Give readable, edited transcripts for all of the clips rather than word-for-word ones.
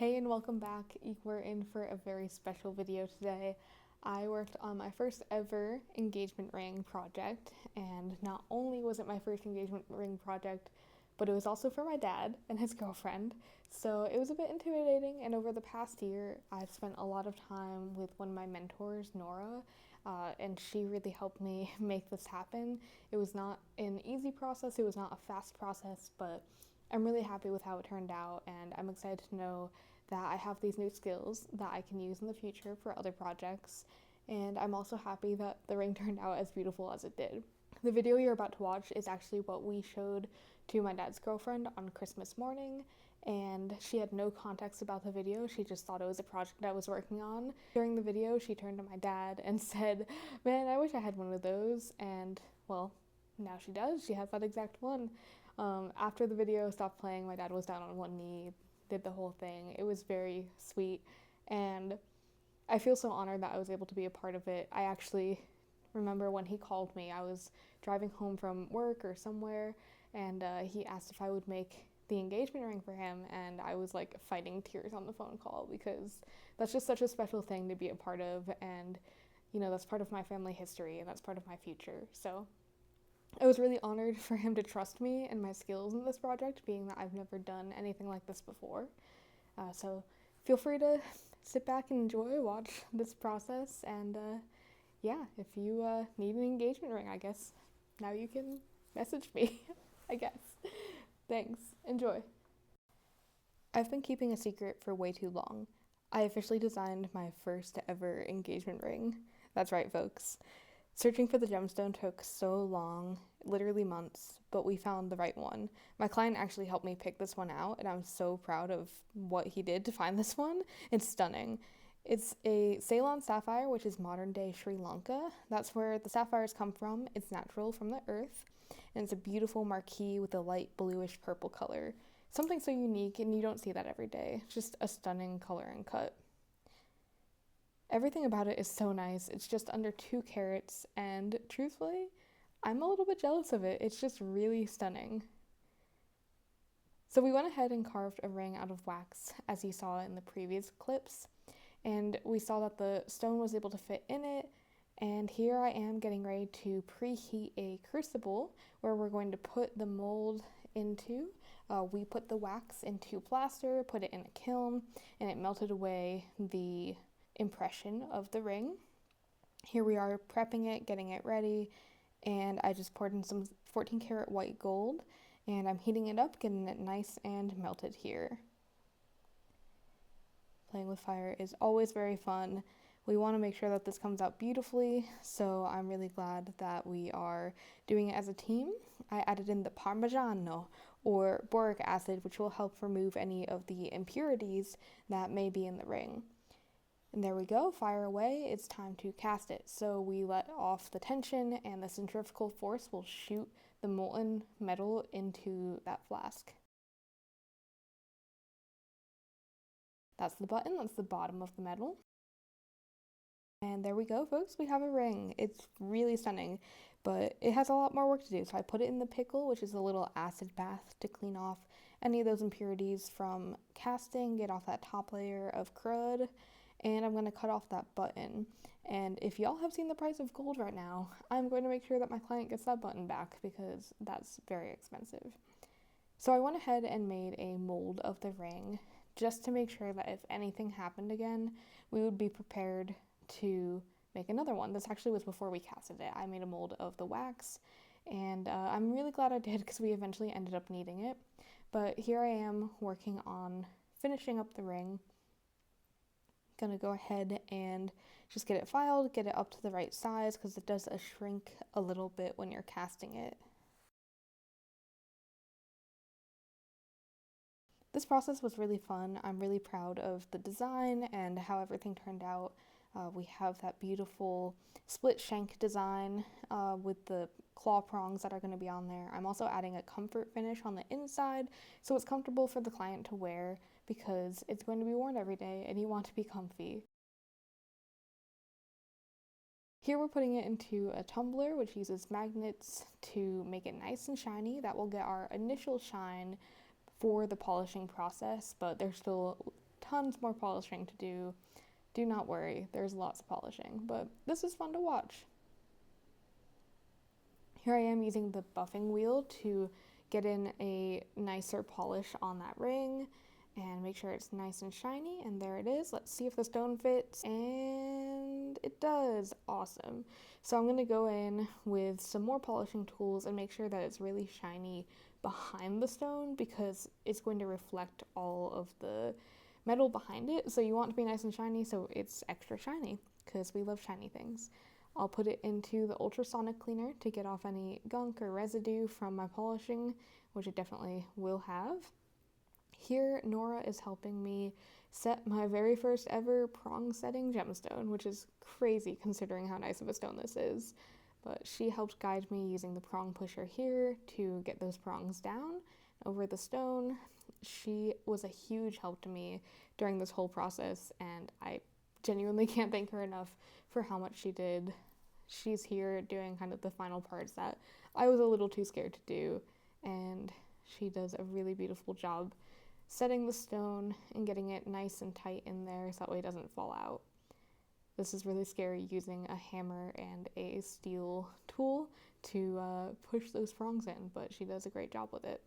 Hey and welcome back. We're in for a very special video today. I worked on my first ever engagement ring project, and not only was it my first engagement ring project, but it was also for my dad and his girlfriend. So it was a bit intimidating, and over the past year, I've spent a lot of time with one of my mentors, Nora, and she really helped me make this happen. It was not an easy process, it was not a fast process, but I'm really happy with how it turned out, and I'm excited to know that I have these new skills that I can use in the future for other projects. And I'm also happy that the ring turned out as beautiful as it did. The video you're about to watch is actually what we showed to my dad's girlfriend on Christmas morning, and she had no context about the video. She just thought it was a project I was working on. During the video, she turned to my dad and said, "Man, I wish I had one of those." And well, now she does. She has that exact one. After the video stopped playing, my dad was down on one knee, did the whole thing. It was very sweet, and I feel so honored that I was able to be a part of it. I actually remember when he called me, I was driving home from work or somewhere, and he asked if I would make the engagement ring for him, and I was like fighting tears on the phone call because that's just such a special thing to be a part of, and that's part of my family history and that's part of my future. So I was really honored for him to trust me and my skills in this project, being that I've never done anything like this before. So feel free to sit back and enjoy, watch this process, and yeah, if you need an engagement ring, I guess now you can message me, I guess. Thanks. Enjoy. I've been keeping a secret for way too long. I officially designed my first ever engagement ring. That's right, folks. Searching for the gemstone took so long, literally months, but we found the right one. My client actually helped me pick this one out, and I'm so proud of what he did to find this one. It's stunning. It's a Ceylon sapphire, which is modern day Sri Lanka. That's where the sapphires come from. It's natural from the earth, and it's a beautiful marquise with a light bluish purple color. Something so unique, and you don't see that every day. Just a stunning color and cut. Everything about it is so nice. It's just under 2 carats, and truthfully, I'm a little bit jealous of it. It's just really stunning. So we went ahead and carved a ring out of wax, as you saw in the previous clips, and we saw that the stone was able to fit in it, and here I am getting ready to preheat a crucible where we're going to put the mold into. We put the wax into plaster, put it in a kiln, and it melted away the impression of the ring. Here we are prepping it, getting it ready, and I just poured in some 14 karat white gold, and I'm heating it up, getting it nice and melted here. Playing with fire is always very fun. We want to make sure that this comes out beautifully, so I'm really glad that we are doing it as a team. I added in the Parmigiano, or boric acid, which will help remove any of the impurities that may be in the ring. And there we go, fire away, it's time to cast it. So we let off the tension, and the centrifugal force will shoot the molten metal into that flask. That's the button, that's the bottom of the metal. And there we go, folks, we have a ring. It's really stunning, but it has a lot more work to do. So I put it in the pickle, which is a little acid bath to clean off any of those impurities from casting, get off that top layer of crud, and I'm going to cut off that button. And if y'all have seen the price of gold right now, I'm going to make sure that my client gets that button back because that's very expensive. So I went ahead and made a mold of the ring just to make sure that if anything happened again, we would be prepared to make another one. This actually was before we casted it. I made a mold of the wax, and I'm really glad I did because we eventually ended up needing it. But here I am working on finishing up the ring. Gonna go ahead and just get it filed, get it up to the right size because it does shrink a little bit when you're casting it. This process was really fun. I'm really proud of the design and how everything turned out. We have that beautiful split shank design with the claw prongs that are going to be on there. I'm also adding a comfort finish on the inside so it's comfortable for the client to wear because it's going to be worn every day and you want to be comfy. Here we're putting it into a tumbler which uses magnets to make it nice and shiny. That will get our initial shine for the polishing process, but there's still tons more polishing to do. Do not worry, there's lots of polishing, but this is fun to watch. Here I am using the buffing wheel to get in a nicer polish on that ring and make sure it's nice and shiny, and there it is. Let's see if the stone fits, and it does. Awesome. So I'm going to go in with some more polishing tools and make sure that it's really shiny behind the stone, because it's going to reflect all of the metal behind it. So you want it to be nice and shiny, so it's extra shiny, because we love shiny things. I'll put it into the ultrasonic cleaner to get off any gunk or residue from my polishing, which it definitely will have. Here, Nora is helping me set my very first ever prong setting gemstone, which is crazy considering how nice of a stone this is. But she helped guide me using the prong pusher here to get those prongs down over the stone. She was a huge help to me during this whole process, and I genuinely can't thank her enough for how much she did. She's here doing kind of the final parts that I was a little too scared to do, and she does a really beautiful job setting the stone and getting it nice and tight in there so that way it doesn't fall out. This is really scary using a hammer and a steel tool to push those prongs in, but she does a great job with it.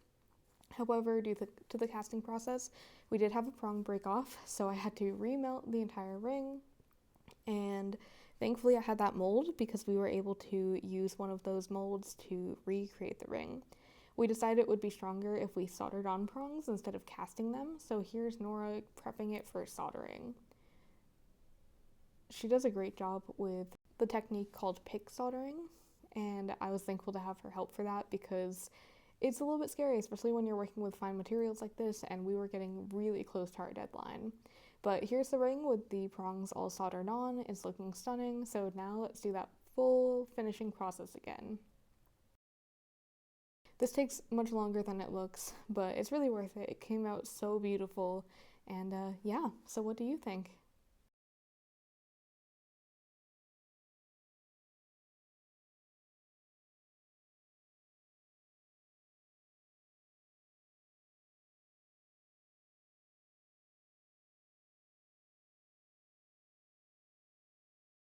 However, due to the casting process, we did have a prong break off, so I had to remelt the entire ring, and thankfully I had that mold because we were able to use one of those molds to recreate the ring. We decided it would be stronger if we soldered on prongs instead of casting them, so here's Nora prepping it for soldering. She does a great job with the technique called pick soldering, and I was thankful to have her help for that because it's a little bit scary, especially when you're working with fine materials like this, and we were getting really close to our deadline. But here's the ring with the prongs all soldered on. It's looking stunning, so now let's do that full finishing process again. This takes much longer than it looks, but it's really worth it. It came out so beautiful, and yeah, so what do you think?